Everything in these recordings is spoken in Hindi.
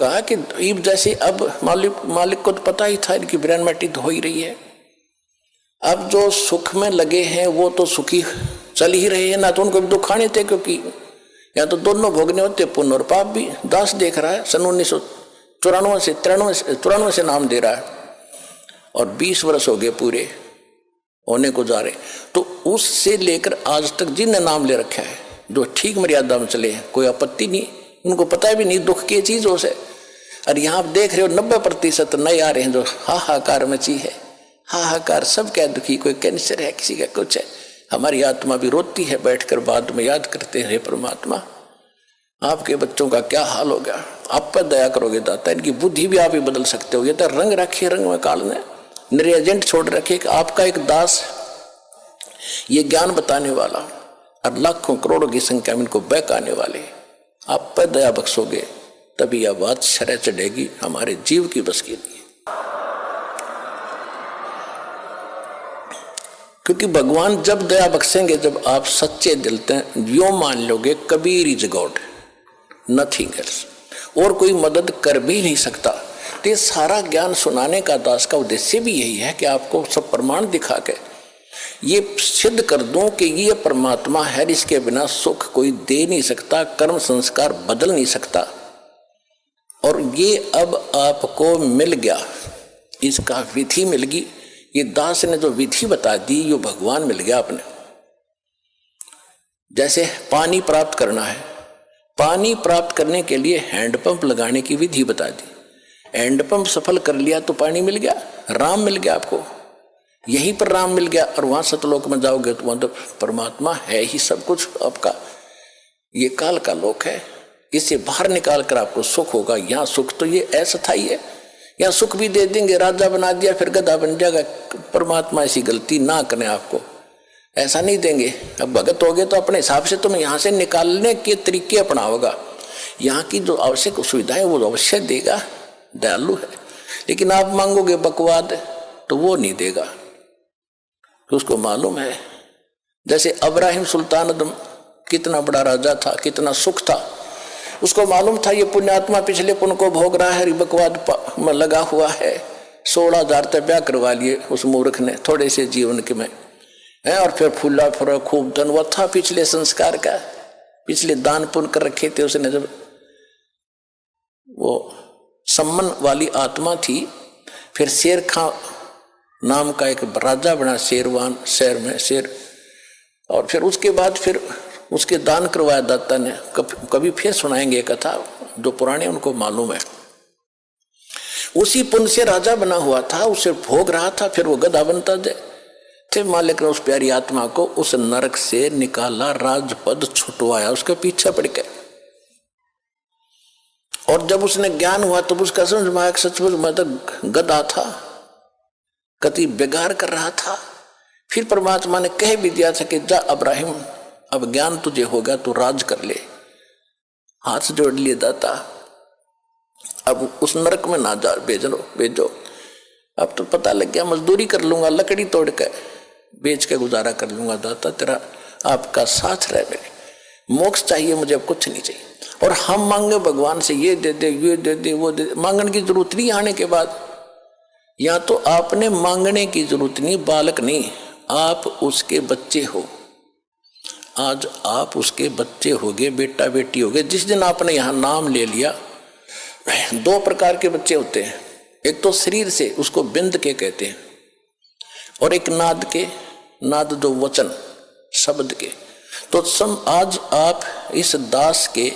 कहा कि ईब जैसे अब मालिक को तो पता ही था इनकी ब्रेन मिट्टी तो हो ही रही है, अब जो सुख में लगे हैं वो तो सुखी चल ही रहे हैं ना, तो उनको भी दुख आने थे, क्योंकि या तो दोनों भोगने होते, पुण्य और पाप भी। दास देख रहा है सन 1994 से 93 से नाम दे रहा है और 20 वर्ष हो गए पूरे होने को जा रहे, तो उससे लेकर आज तक जिनने नाम ले रखा है जो ठीक मर्यादा में चले हैं, कोई आपत्ति नहीं, उनको पता भी नहीं दुख की चीज हो से। और यहाँ आप देख रहे हो 90% नए आ रहे हैं जो हाहाकार मची है, हाहाकार सब क्या दुखी, कोई कैंसर है, किसी का कुछ है। हमारी आत्मा भी रोती है बैठकर, बाद में याद करते हैं, हे परमात्मा आपके बच्चों का क्या हाल हो गया, आप पर दया करोगे दाता, इनकी बुद्धि भी आप ही बदल सकते हो। ये तो रंग रखे, रंग में काल ने मेरे एजेंट छोड़ रखे कि आपका एक दास ये ज्ञान बताने वाला और लाखों करोड़ों की संख्या में इनको बहकाने वाले, आप पर दया बख्शोगे तभी यह बात शरह चढ़ेगी हमारे जीव की बस के लिए। क्योंकि भगवान जब दया बख्शेंगे, जब आप सच्चे दिल से यो मान लोगे Kabir is God, nothing else, और कोई मदद कर भी नहीं सकता। तो ये सारा ज्ञान सुनाने का दास का उद्देश्य भी यही है कि आपको सब प्रमाण दिखा के ये सिद्ध कर दूं कि ये परमात्मा है, इसके बिना सुख कोई दे नहीं सकता, कर्म संस्कार बदल नहीं सकता। और ये अब आपको मिल गया, इसका विधि मिल गई, ये दास ने जो विधि बता दी ये भगवान मिल गया आपने। जैसे पानी प्राप्त करना है, पानी प्राप्त करने के लिए हैंडपंप लगाने की विधि बता दी, हैंडपंप सफल कर लिया तो पानी मिल गया, राम मिल गया आपको, यहीं पर राम मिल गया। और वहां सतलोक में जाओगे तो वहां तो परमात्मा है ही सब कुछ आपका। ये काल का लोक है, इसे बाहर निकाल कर आपको सुख होगा। यहाँ सुख तो ये अस्थायी है, यहाँ सुख भी दे देंगे, राजा बना दिया फिर गधा बन जाएगा। परमात्मा ऐसी गलती ना करें, आपको ऐसा नहीं देंगे। अब भगत हो गए तो अपने हिसाब से तुम्हें यहाँ से निकालने के तरीके अपनाओगा, यहाँ की जो आवश्यक सुविधाएं वो अवश्य देगा, दयालु है। लेकिन आप मांगोगे बकवाद तो वो नहीं देगा, तो उसको मालूम है। जैसे अब्राहिम सुल्तान अदम कितना बड़ा राजा था, कितना सुख था, उसको मालूम था ये पुण्यात्मा पिछले पुण्य को भोग रहा है, बकवाद में लगा हुआ है। 16,000 तक ब्याह करवा लिए उस मूर्ख ने थोड़े से जीवन के में है, और फिर फूला फुरा खूब धन वो था पिछले संस्कार का, पिछले दान पुण्य कर रखे थे उसने। जब वो सम्मन वाली आत्मा थी, फिर शेर खां नाम का एक राजा बना शेरवान शहर में, शेर, और फिर उसके बाद फिर उसके दान करवाया दाता ने। कभी फिर सुनाएंगे ये कथा, जो पुराने उनको मालूम है। उसी पुण्य से राजा बना हुआ था, उसे भोग रहा था, फिर वो गधा बनता थे। मालिक ने उस प्यारी आत्मा को उस नरक से निकाला, राजपद छुटवाया, उसके पीछे पड़ गए। और जब उसने ज्ञान हुआ तो उसका समझ में आया सचमुच मैं तो गधा था, कति बेगार कर रहा था। फिर परमात्मा ने कह भी दिया था कि जा अब्राहिम, अब ज्ञान तुझे होगा तो राज कर ले। हाथ जोड़ लिए दाता, अब उस नरक में ना जा, भेजो। अब तो पता लग गया, मजदूरी कर लूंगा, लकड़ी तोड़ के बेच के गुजारा कर लूंगा दाता, तेरा आपका साथ रहे, मेरे मोक्ष चाहिए मुझे, अब कुछ नहीं चाहिए। और हम मांगे भगवान से ये दे दे, ये दे दे, वो दे दे, मांगने की जरूरत नहीं। आने के बाद या तो आपने मांगने की जरूरत नहीं, बालक नहीं, आप उसके बच्चे हो। आज आप उसके बच्चे होगे, बेटा बेटी होगे। जिस दिन आपने यहाँ नाम ले लिया, 2 प्रकार के बच्चे होते हैं, एक तो शरीर से, उसको बिंद के कहते हैं, और एक नाद के, नाद जो वचन शब्द के। तो आज आप इस दास के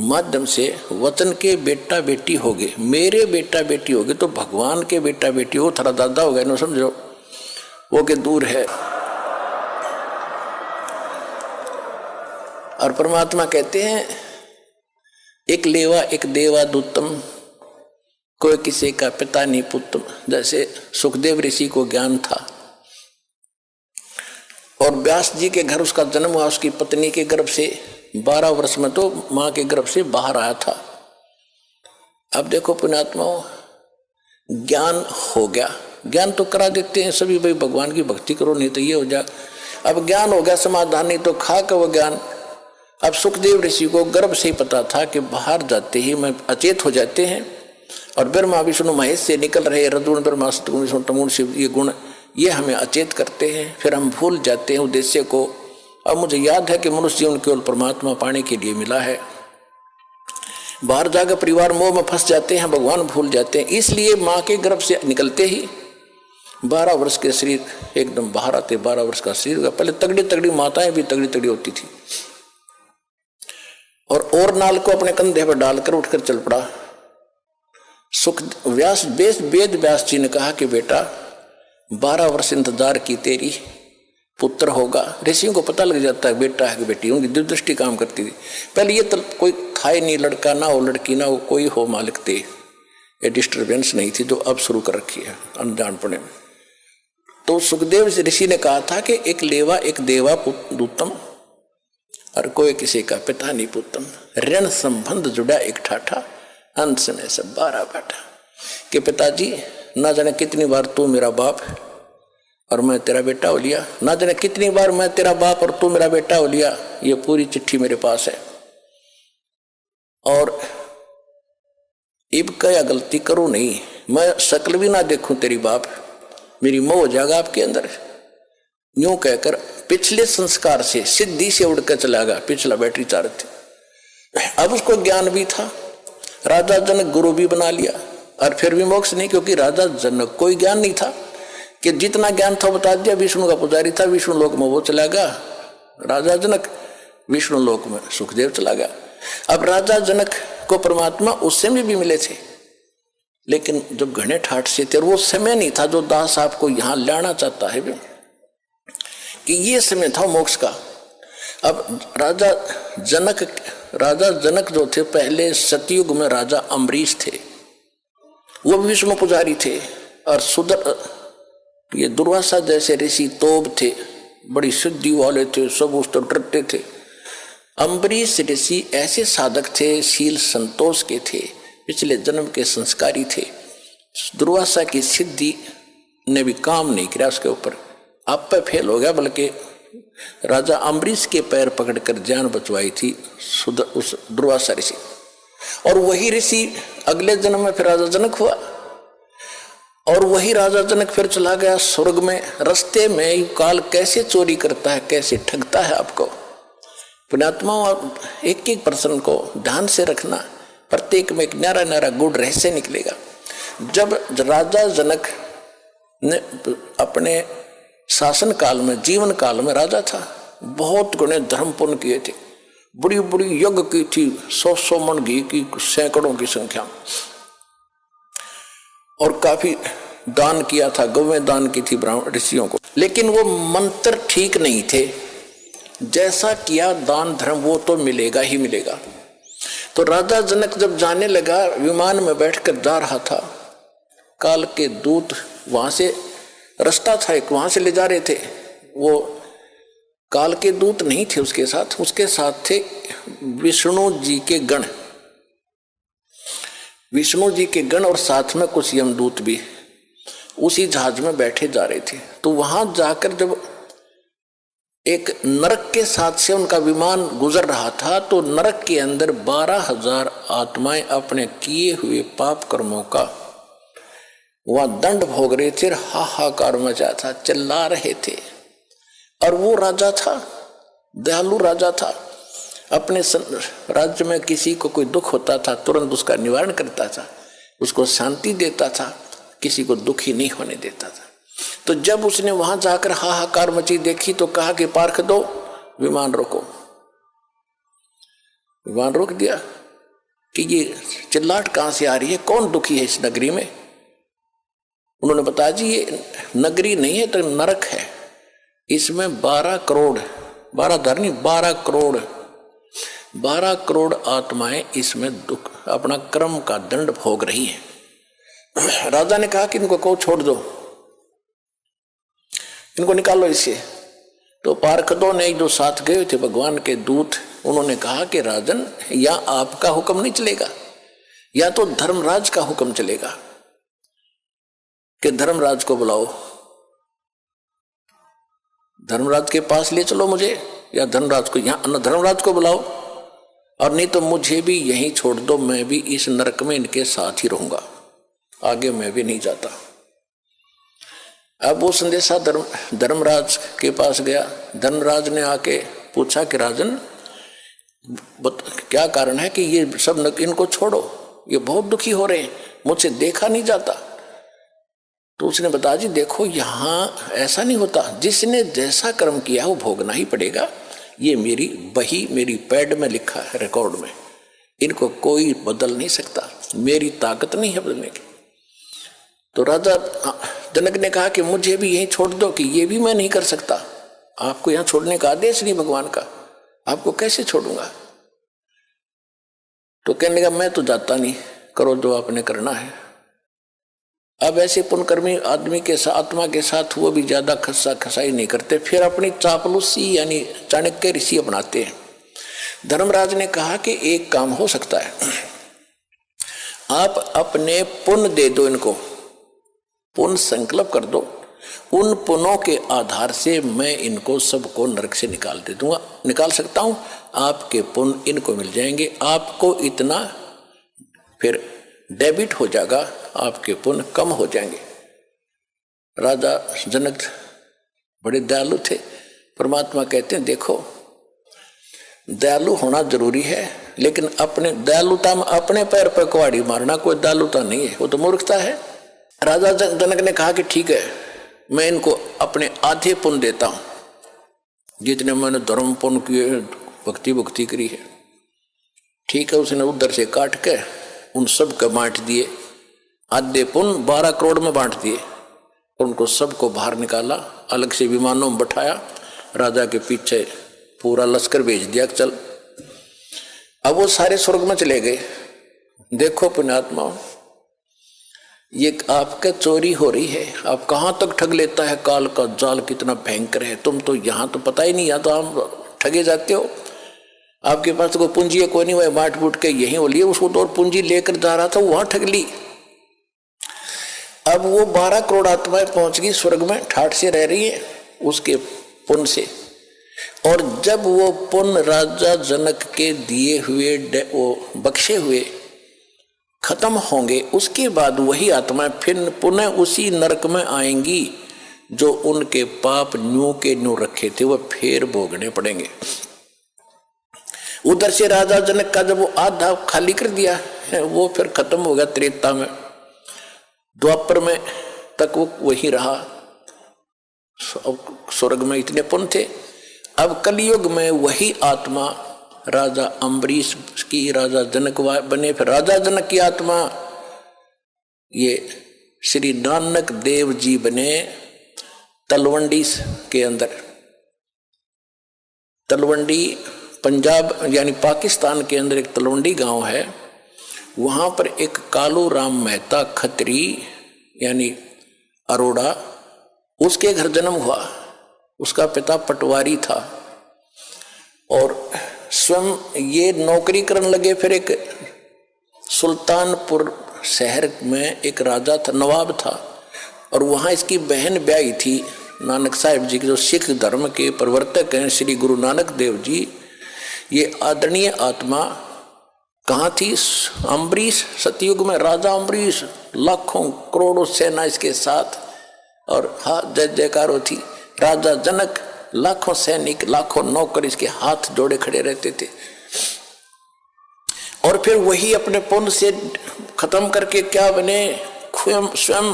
माध्यम से वचन के बेटा बेटी होगे, मेरे बेटा बेटी होगे, तो भगवान के बेटा बेटी हो, थारा दादा हो गया ना, समझो वो के दूर है। और परमात्मा कहते हैं एक लेवा एक देवा दूतम, कोई किसी का पिता नहीं पुत्रम। जैसे सुखदेव ऋषि को ज्ञान था और व्यास जी के घर उसका जन्म हुआ, उसकी पत्नी के गर्भ से 12 वर्ष में तो मां के गर्भ से बाहर आया था। अब देखो पुण्यात्माओं, ज्ञान हो गया, ज्ञान तो करा देते हैं सभी, भाई भगवान की भक्ति करो नहीं तो ये हो जाए। अब ज्ञान हो गया, समाधान नहीं तो खा का वो ज्ञान। अब सुखदेव ऋषि को गर्भ से ही पता था कि बाहर जाते ही मैं अचेत हो जाते हैं और ब्रह्मा विष्णु महेश से निकल रहे रजोगुण ब्रह्मा सतगुण विष्णु तमोगुण शिव ये गुण ये हमें अचेत करते हैं, फिर हम भूल जाते हैं उद्देश्य को। अब मुझे याद है कि मनुष्य जीवन केवल परमात्मा पाने के लिए मिला है। बाहर जाकर परिवार मोह में फंस जाते हैं, भगवान भूल जाते हैं। इसलिए माँ के गर्भ से निकलते ही 12 वर्ष के शरीर एकदम बाहर आते, 12 वर्ष का शरीर। पहले तगड़ी तगड़ी माताएं भी तगड़ी तगड़ी होती थी। और नाल को अपने कंधे पर डालकर उठकर चल पड़ा। वेद व्यास जी ने कहा कि बेटा 12 वर्ष इंतजार की तेरी पुत्र होगा। ऋषियों को पता लग जाता है बेटा है कि बेटी, उनकी दिव्यदृष्टि काम करती थी। पहले ये तो कोई था ही नहीं, लड़का ना हो लड़की ना हो कोई हो मालिक थे, ये डिस्टर्बेंस नहीं थी जो अब शुरू कर रखी है अनजानपने में। तो सुखदेव ऋषि ने कहा था कि एक लेवा एक देवा दूतम और कोई किसी का पिता नहीं पुतम, ऋण संबंध जुड़ा एक ठाठा, अंश में सब 12 बाटा। कि पिताजी ना जाने कितनी बार तू मेरा बाप और मैं तेरा बेटा हो लिया, ना जाने कितनी बार मैं तेरा बाप और तू मेरा बेटा हो लिया। ये पूरी चिट्ठी मेरे पास है और इब क्या गलती करूं नहीं, मैं शक्ल भी ना देखूं तेरी बाप, मेरी मोह हो जाएगा आपके अंदर। यूं कहकर पिछले संस्कार से सिद्धि से उड़कर चला गया। पिछला बैटरी चार्ज थी। अब उसको ज्ञान भी था, राजा जनक गुरु भी बना लिया और फिर भी मोक्ष नहीं, क्योंकि राजा जनक कोई ज्ञान नहीं था कि जितना ज्ञान था बता दिया। विष्णु का पुजारी था, विष्णु लोक में वो चला गया राजा जनक, विष्णु लोक में सुखदेव चला गया। अब राजा जनक को परमात्मा उस समय भी मिले थे, लेकिन जब घने ठाठ से थे, और वो समय नहीं था जो दास आपको यहां लाना चाहता है कि ये समय था मोक्ष का। अब राजा जनक जो थे पहले सतयुग में राजा अम्बरीश थे, वो भी विष्णु पुजारी थे। और ये दुर्वासा जैसे ऋषि तोब थे, बड़ी सिद्धि वाले थे, सब उस तो डरते थे। अम्बरीश ऋषि ऐसे साधक थे, शील संतोष के थे, पिछले जन्म के संस्कारी थे। दुर्वासा की सिद्धि ने भी काम नहीं किया उसके ऊपर, आप पे फेल हो गया। बल्कि राजा अम्बरीश के पैर पकड़कर जान बचवाई थी उस दुर्वासा ऋषि। और वही ऋषि अगले जन्म में फिर राजा जनक हुआ और वही राजा जनक फिर चला गया स्वर्ग में। रास्ते में काल कैसे चोरी करता है, कैसे ठगता है आपको। पुण्यात्मा एक एक पर्सन को ध्यान से रखना, प्रत्येक में एक न्यारा न्यारा गुड़ रहस्य निकलेगा। जब राजा जनक ने अपने शासन काल में, जीवन काल में राजा था, बहुत गुणे धर्म पुण्य किए थे, बड़ी बड़ी यज्ञ की थी, 100 मन घी की, सैकड़ों की संख्या, और काफी दान किया था, गौवें दान की थी ब्राह्मण ऋषियों को। लेकिन वो मंत्र ठीक नहीं थे, जैसा किया दान धर्म वो तो मिलेगा ही मिलेगा। तो राजा जनक जब जाने लगा, विमान में बैठकर जा रहा था, काल के दूत वहां से रास्ता था एक, वहां से ले जा रहे थे। वो काल के दूत नहीं थे उसके साथ थे विष्णु जी के गण, विष्णु जी के गण और साथ में कुछ यमदूत भी उसी जहाज में बैठे जा रहे थे। तो वहां जाकर जब एक नरक के साथ से उनका विमान गुजर रहा था, तो नरक के अंदर 12,000 आत्माएं अपने किए हुए पाप कर्मों का वह दंड भोग रहे थे, हाहाकार मचा था, चिल्ला रहे थे। और वो राजा था, दयालु राजा था, अपने राज्य में किसी को कोई दुख होता था तुरंत उसका निवारण करता था, उसको शांति देता था, किसी को दुखी नहीं होने देता था। तो जब उसने वहां जाकर हाहाकार मची देखी तो कहा कि पार्क दो, विमान रोको। विमान रोक दिया कि ये चिल्लाहट कहां से आ रही है, कौन दुखी है इस नगरी में। उन्होंने बताया जी ये नगरी नहीं है तो नरक है, इसमें 12 करोड़ 12 करोड़ आत्माएं इसमें दुख अपना कर्म का दंड भोग रही है। राजा ने कहा कि इनको को छोड़ दो, इनको निकालो इससे। तो पार्षदों ने जो साथ गए थे भगवान के दूत, उन्होंने कहा कि राजन, या आपका हुक्म नहीं चलेगा या तो धर्मराज का हुक्म चलेगा कि धर्मराज को बुलाओ, धर्मराज के पास ले चलो मुझे, या धर्मराज को, यहाँ धर्मराज को बुलाओ, और नहीं तो मुझे भी यहीं छोड़ दो, मैं भी इस नरक में इनके साथ ही रहूंगा, आगे मैं भी नहीं जाता। अब वो संदेशा धर्मराज के पास गया। धर्मराज ने आके पूछा कि राजन क्या कारण है कि ये सब इनको छोड़ो, ये बहुत दुखी हो रहे हैं, मुझसे देखा नहीं जाता। तो उसने बताया जी देखो यहाँ ऐसा नहीं होता, जिसने जैसा कर्म किया वो भोगना ही पड़ेगा, ये मेरी बही मेरी पैड में लिखा है, रिकॉर्ड में, इनको कोई बदल नहीं सकता, मेरी ताकत नहीं है बदलने की। तो राजा जनक ने कहा कि मुझे भी यहीं छोड़ दो, कि ये भी मैं नहीं कर सकता, आपको यहाँ छोड़ने का आदेश नहीं भगवान का, आपको कैसे छोड़ूंगा। तो कहने लगा मैं तो जाता नहीं, करो जो आपने करना है। अब ऐसे पुण्यकर्मी आदमी के साथ, आत्मा के साथ वो भी ज्यादा खस्सा खसाई नहीं करते, फिर अपनी चापलूसी यानी चाणक्य ऋषि अपनाते हैं। धर्मराज ने कहा कि एक काम हो सकता है, आप अपने पुण्य दे दो इनको, पुण्य संकल्प कर दो, उन पुण्यों के आधार से मैं इनको सबको नरक से निकाल दे दूंगा, निकाल सकता हूं, आपके पुण्य इनको मिल जाएंगे, आपको इतना फिर डेबिट हो जाएगा, आपके पुण्य कम हो जाएंगे। राजा जनक बड़े दयालु थे। परमात्मा कहते हैं देखो दयालु होना जरूरी है, लेकिन अपने दयालुता में अपने पैर पर कुहाड़ी मारना कोई दयालुता नहीं है, वो तो मूर्खता है। राजा जनक ने कहा कि ठीक है, मैं इनको अपने आधे पुण्य देता हूं, जितने मैंने धर्म पुण्य किए, भक्ति भक्ति करी है, ठीक है। उसने उधर से काट के उन सब को बांट दिए, आधे पुण्य 12 करोड़ में बांट दिए, उनको सबको बाहर निकाला, अलग से विमानों में बैठाया, राजा के पीछे पूरा लश्कर भेज दिया, चल। अब वो सारे स्वर्ग में चले गए। देखो पुण्यात्मा, ये आपका चोरी हो रही है, आप कहाँ तक ठग लेता है, काल का जाल कितना भयंकर है, तुम तो यहाँ तो पता ही नहीं, यहाँ तो आप ठगे जाते हो, आपके पास तो कोई पूंजी है कोई नहीं, वह बांट बूट के यहीं हो लिए, उसको तो और पूंजी लेकर जा रहा था, वहां ठग ली। अब वो 12 करोड़ आत्माएं पहुंच गई स्वर्ग में, ठाठ से रह रही है उसके पुण्य से। और जब वो पुण्य राजा जनक के दिए हुए वो बख्शे हुए खत्म होंगे, उसके बाद वही आत्माएं फिर पुनः उसी नरक में आएंगी जो उनके पाप न्यू के न्यू रखे थे, वो फिर भोगने पड़ेंगे। उधर से राजा जनक का जब वो आधा खाली कर दिया है, वो फिर खत्म हो गया त्रेता में, द्वापर में तक वो वही रहा, स्वर्ग में इतने पुण्य थे। अब कलयुग में वही आत्मा राजा अम्बरीश की, राजा जनक बने, फिर राजा जनक की आत्मा ये श्री नानक देव जी बने तलवंडी के अंदर। तलवंडी पंजाब यानी पाकिस्तान के अंदर एक तलवंडी गांव है, वहां पर एक कालू राम मेहता खत्री यानी अरोड़ा, उसके घर जन्म हुआ। उसका पिता पटवारी था और स्वयं ये नौकरी करने लगे। फिर एक सुल्तानपुर शहर में एक राजा था, नवाब था, और वहाँ इसकी बहन ब्याही थी नानक साहिब जी के, जो सिख धर्म के प्रवर्तक हैं श्री गुरु नानक देव जी। ये आदरणीय आत्मा कहाँ थी? अम्बरीश, सतयुग में राजा अम्बरीश, लाखों करोड़ों सेना इसके साथ, और हाँ जय जयकार होती। राजा जनक, लाखों सैनिक, लाखों नौकर इसके हाथ जोड़े खड़े रहते थे। और फिर वही अपने पुण्य से खत्म करके क्या बने? स्वयं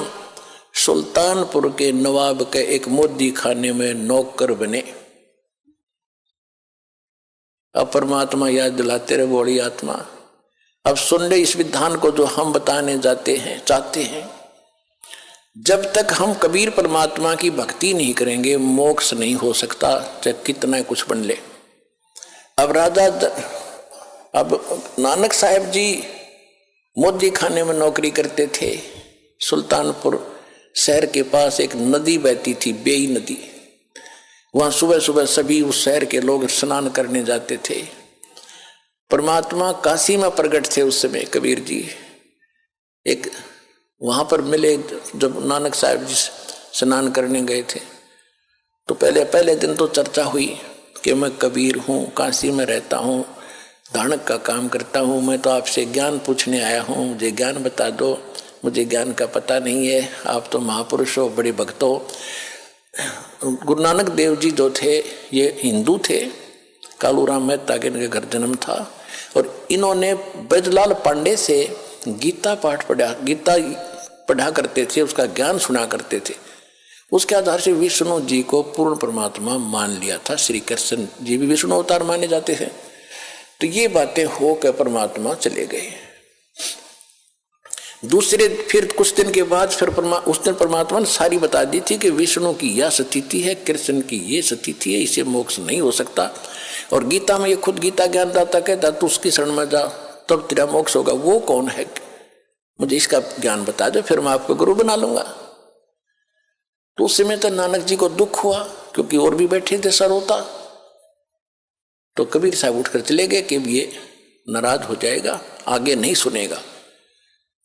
सुल्तानपुर के नवाब के एक मोदी खाने में नौकर बने। अब परमात्मा याद दिलाते रहे बड़ी आत्मा। अब सुन ले इस विधान को जो हम बताने जाते हैं, चाहते हैं। जब तक हम कबीर परमात्मा की भक्ति नहीं करेंगे, मोक्ष नहीं हो सकता, चाहे कितना कुछ बन ले। अब नानक साहिब जी मोदी खाने में नौकरी करते थे। सुल्तानपुर शहर के पास एक नदी बहती थी, बेई नदी। वहां सुबह सुबह सभी उस शहर के लोग स्नान करने जाते थे। परमात्मा काशी में प्रकट थे उस समय कबीर जी। एक वहां पर मिले, जब नानक साहिब जी स्नान करने गए थे तो पहले दिन तो चर्चा हुई, कि मैं कबीर हूँ, काशी में रहता हूँ, धानक का काम करता हूँ, मैं तो आपसे ज्ञान पूछने आया हूँ, मुझे ज्ञान बता दो, मुझे ज्ञान का पता नहीं है, आप तो महापुरुष हो, बड़े भक्त हो। गुरु नानक देव जी जो थे ये हिंदू थे, कालूराम मेहता के इनके घर जन्म था, और इन्होंने बैजलाल पांडे से गीता पाठ पढ़ा, गीता पढ़ा करते थे, उसका ज्ञान सुना करते थे। उसके आधार से विष्णु जी को पूर्ण परमात्मा मान लिया था। श्री कृष्ण जी भी विष्णु अवतार माने जाते हैं। तो ये बातें हो के परमात्मा चले गए। दूसरे फिर कुछ दिन के बाद फिर उस दिन परमात्मा ने सारी बता दी थी कि विष्णु की यह स्थिति है, कृष्ण की ये स्थिति है, इसे मोक्ष नहीं हो सकता। और गीता में ये खुद गीता ज्ञानदाता कहता तू उसकी शरण में जा तब तेरा मोक्ष होगा। वो कौन है, मुझे इसका ज्ञान बता दो, फिर मैं आपको गुरु बना लूंगा। तो उस समय तो नानक जी को दुख हुआ, क्योंकि और भी बैठे थे सरोता। तो कबीर साहब उठकर चले गए कि ये नाराज हो जाएगा, आगे नहीं सुनेगा।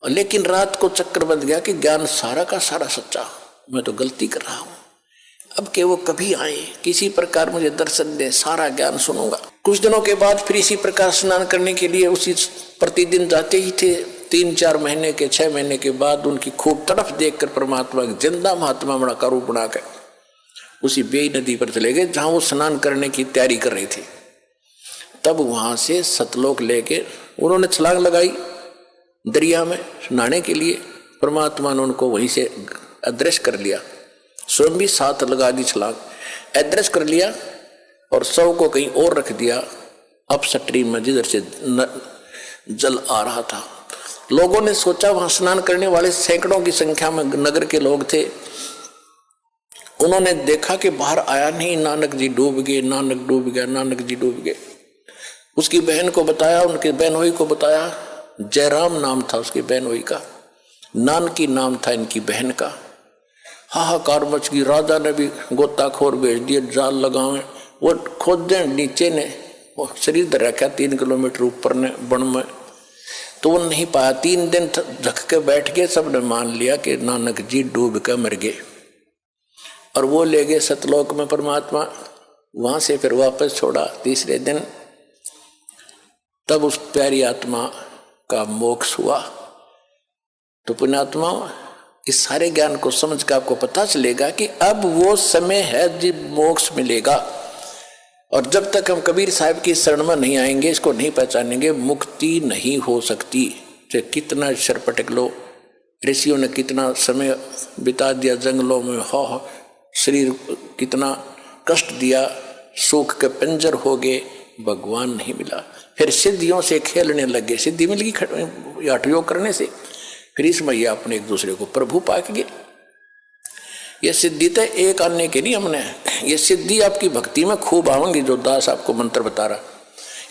लेकिन रात को चक्कर बंध गया कि ज्ञान सारा का सारा सच्चा, मैं तो गलती कर रहा हूं। अब के वो कभी आए, किसी प्रकार मुझे दर्शन दे, सारा ज्ञान सुनूंगा। कुछ दिनों के बाद फिर इसी प्रकार स्नान करने के लिए उसी प्रतिदिन जाते ही थे। 3-4 महीने के 6 महीने के बाद उनकी खूब तरफ देखकर परमात्मा जिंदा महात्मा बड़ा का रूप बनाकर उसी बेई नदी पर चले गए, जहां वो स्नान करने की तैयारी कर रही थी। तब वहां से सतलोक लेके उन्होंने छलांग लगाई दरिया में नहाने के लिए। परमात्मा ने उनको वहीं से अदृश्य कर लिया, स्वयं भी साथ लगा दी छलांग, अदृश्य कर लिया और शव को कहीं और रख दिया अपस्ट्रीम में, जिधर से जल आ रहा था। लोगों ने सोचा, वहां स्नान करने वाले सैकड़ों की संख्या में नगर के लोग थे। उन्होंने देखा कि बाहर आया नहीं, नानक जी डूब गए, नानक डूब गया, नानक जी डूब गए। उसकी बहन को बताया, उनके बहनोई को बताया, जयराम नाम था उसकी बहनोई का, नानकी नाम था इनकी बहन का। हाहाकार मच गई, राजा ने भी गोताखोर भेज दिए, जाल लगावे। वो खोदे नीचे ने, वो शरीर धर रखा 3 किलोमीटर ऊपर ने बन में, तो वो नहीं पाया। 3 दिन झक के बैठ गए, सबने मान लिया कि नानक जी डूब के मर गए। और वो ले गए सतलोक में परमात्मा, वहां से फिर वापस छोड़ा 3रे दिन। तब उस प्यारी आत्मा का मोक्ष हुआ। तो पुण्यात्मा, इस सारे ज्ञान को समझ कर आपको पता चलेगा कि अब वो समय है जब मोक्ष मिलेगा। और जब तक हम कबीर साहब की शरण में नहीं आएंगे, इसको नहीं पहचानेंगे, मुक्ति नहीं हो सकती। चाहे कितना शर पटक लो, ऋषियों ने कितना समय बिता दिया जंगलों में, हो शरीर कितना कष्ट दिया, सुख के पंजर हो गए, भगवान नहीं मिला। फिर सिद्धियों से खेलने लगे, सिद्धि मिल गई हठ योग करने से, फिर इसमें ये अपने एक दूसरे को प्रभु पाक गए। ये सिद्धि तो एक आने के नहीं, हमने ये सिद्धि आपकी भक्ति में खूब आवेंगी। जो दास आपको मंत्र बता रहा,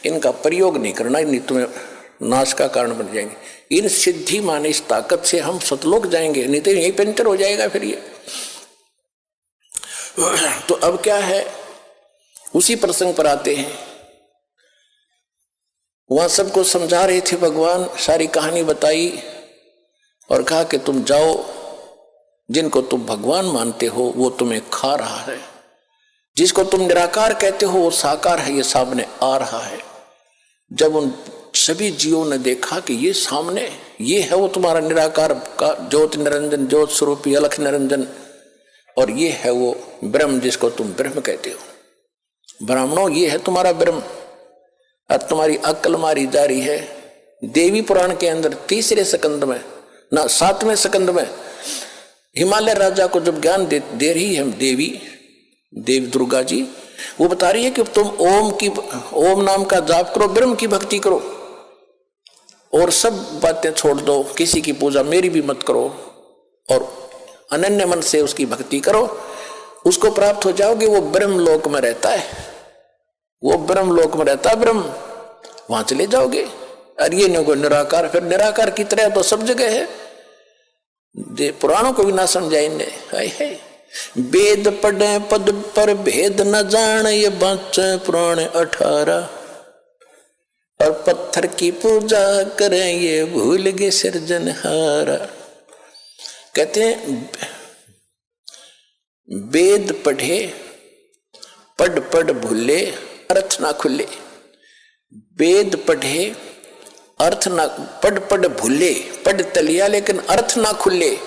इनका प्रयोग नहीं करना, नहीं तुम्हें नाश का कारण बन जाएंगे। इन सिद्धि माने इस ताकत से हम सतलोक जाएंगे, नहीं तो यही पंचर हो जाएगा फिर ये। तो अब क्या है, उसी प्रसंग पर आते हैं। वहां सबको समझा रहे थे भगवान, सारी कहानी बताई और कहा कि तुम जाओ, जिनको तुम भगवान मानते हो वो तुम्हें खा रहा है, जिसको तुम निराकार कहते हो वो साकार है, ये सामने आ रहा है। जब उन सभी जीवों ने देखा कि ये सामने, ये है वो तुम्हारा निराकार का ज्योति निरंजन, ज्योत स्वरूपी अलख निरंजन, और ये है वो ब्रह्म जिसको तुम ब्रह्म कहते हो। ब्राह्मणों, ये है तुम्हारा ब्रह्म, और तुम्हारी अक्ल मारी जा रही है। देवी पुराण के अंदर 3रे स्कंद में, ना 7वें स्कंद में, हिमालय राजा को जब ज्ञान दे रही है देवी दुर्गा जी, वो बता रही है कि तुम ओम नाम का जाप करो, ब्रह्म की भक्ति करो, और सब बातें छोड़ दो, किसी की पूजा मेरी भी मत करो, और अनन्य मन से उसकी भक्ति करो, उसको प्राप्त हो जाओगे। वो ब्रह्म लोक में रहता है, वो ब्रह्म लोक में रहता है ब्रह्म, वहां चले जाओगे। और ये नहीं को निराकार, फिर निराकार की तरह तो सब जगह है। पुराणों को भी ना समझाएंगे, हाय हाय। वेद पढ़े पद पर भेद न जान, ये बाँचे पुराण 18, और पत्थर की पूजा करें ये भूल गए सिरजनहारा। कहते हैं वेद पढ़े पढ़ पढ़ भूले अर्थ ना खुले। वेद पढ़े अर्थ ना, पढ़ पढ़ भूले, पढ़ तलिया लेकिन अर्थ ना खुले,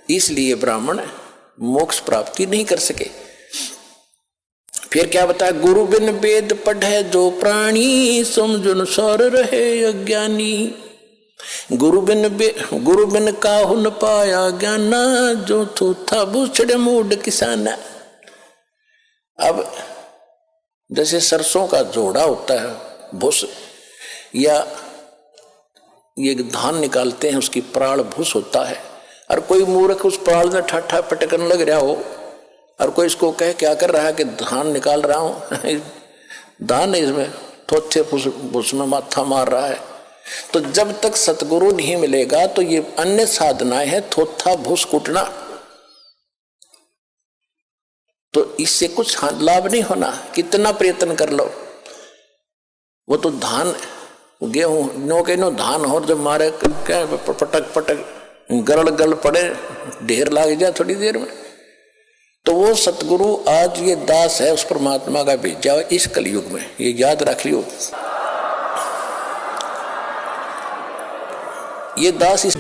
इसलिए ब्राह्मण मोक्ष प्राप्ति नहीं कर सके। फिर क्या बताया, गुरु बिन वेद पढ़े जो प्राणी, समझुन सौर रहे अज्ञानी। गुरु बिन काहु न पाया ज्ञाना, जो थोथा बूछड़े मूड किसाना। अब जैसे सरसों का जोड़ा होता है भूस, या ये धान निकालते हैं उसकी प्राण भूस होता है, और कोई मूर्ख उस प्राण में ठाठा पटकन लग रहा हो, और कोई इसको कहे क्या कर रहा है कि धान निकाल रहा हूं धान इसमें थोथे भूस में माथा मार रहा है। तो जब तक सतगुरु नहीं मिलेगा तो ये अन्य साधनाएं हैं, थोथा भूस कुटना, तो इससे कुछ लाभ नहीं होना, कितना प्रयत्न कर लो। वो तो धान गेहूं नो के नो धान हो, जब मारे क्या पटक पटक गरल गल पड़े, ढेर लाग जाए थोड़ी देर में। तो वो सतगुरु आज ये दास है उस परमात्मा का भेजा इस कलयुग में, ये याद रख लियो। ये दास इस